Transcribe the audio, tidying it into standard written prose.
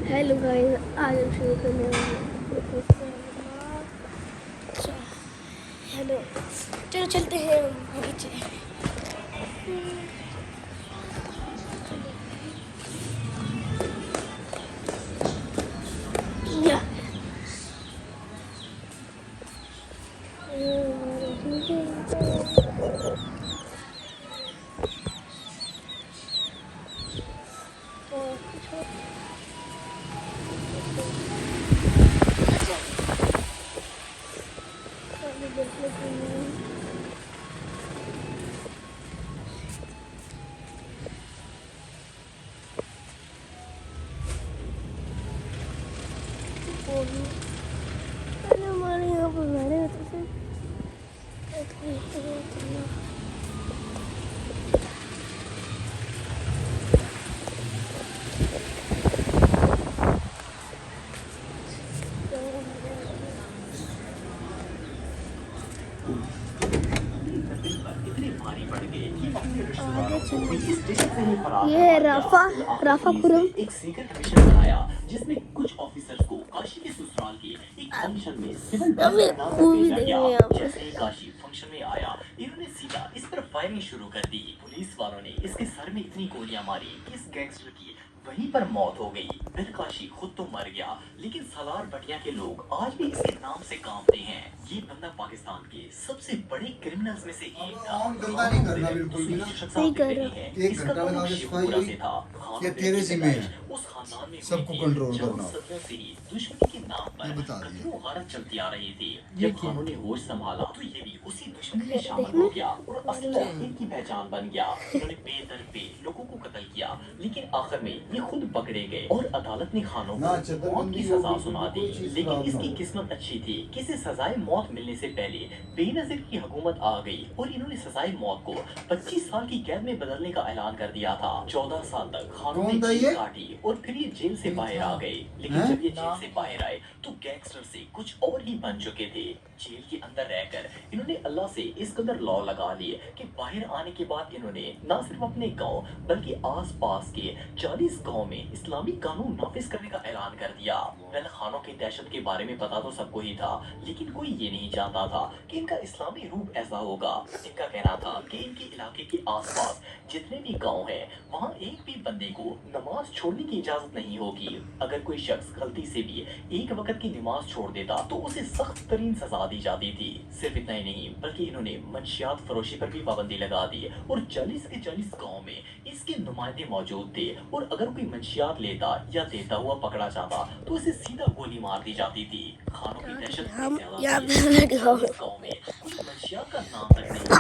Hello guys, आज हम शुरू करने वाले हैं। हेलो, चलो चलते हैं नीचे। या हमारे यहाँ पर मैंने ये राफा खुरम एक सीक्रेट मिशन आया जिसमें कुछ ऑफिसर्स को काशी के ससुराल के एक फंक्शन में सिविल जैसे ही काशी फंक्शन में आया, इन्होंने सीधा इस पर फायरिंग शुरू कर दी। पुलिस वालों ने इसके सर में इतनी गोलियां मारी कि इस गैंगस्टर की वहीं पर मौत हो गई। फिर काशी खुद तो मर गया, लेकिन सालार भटिया के लोग आज भी इसके नाम से कांपते हैं। ये बंदा पाकिस्तान के सबसे बड़े क्रिमिनल्स में से एक था। सही कर रहा है। इसका नाम शिवपुरा से था। ये तेरे जिम्मे है उस खानदान में सबको कंट्रोल करना। सदियों से ही दुश्मनी के नाम पर कत्लो गारत चलती आ रही थी। जब खानों ने होश संभाला तो ये भी उसी दुश्मनी में शामिल हो गया और असली आखिर की पहचान बन गया। इन्होंने बेदर्द लोगों को कत्ल किया, लेकिन आखिर में ये खुद पकड़े गए और अदालत ने खानों को मौत की सजा सुना दी। लेकिन इसकी किस्मत अच्छी थी कि इसे सजाए मौत मिलने से पहले बेनजीर की हुकूमत आ गई और इन्होंने सजाए मौत को 25 साल की कैद में बदलने का ऐलान कर दिया था। 14 साल तक खानों ने जेल काटी और फिर ये जेल से बाहर आ गए। लेकिन जब ये जेल से बाहर आए तो गैंगस्टर से कुछ और ही बन चुके थे। जेल के अंदर रहकर इन्होंने अल्लाह से इस कदर लॉ लगा लिए कि बाहर आने के बाद इन्होंने न सिर्फ अपने गांव बल्कि आस-पास के 40 गांव में इस्लामी कानून नाफिज करने का ऐलान कर दिया। पहले खानों की दहशत के बारे में पता तो सबको ही था, लेकिन कोई ये नहीं जानता था कि इनका इस्लामी रूप ऐसा होगा। इनका कहना था कि इनके इलाके के आसपास जितने भी गांव हैं, वहां एक भी बंदे को नमाज छोड़ने की इजाजत नहीं होगी। अगर कोई शख्स गलती से भी एक वक्त की नमाज छोड़ देता तो उसे सख्त तरीन सजा दी जाती थी। सिर्फ इतना ही नहीं, बल्कि इन्होंने मंशियात फरोशी पर भी पाबंदी लगा दी और 40 के 40 गाँव में इसके नुमाइंदे मौजूद थे। और अगर कोई मंशियात लेता या देता हुआ पकड़ा जाता तो उसे सीधा गोली मार दी जाती थी। खानों की दहशत गाँव में कोई मंशियात का नाम तक नहीं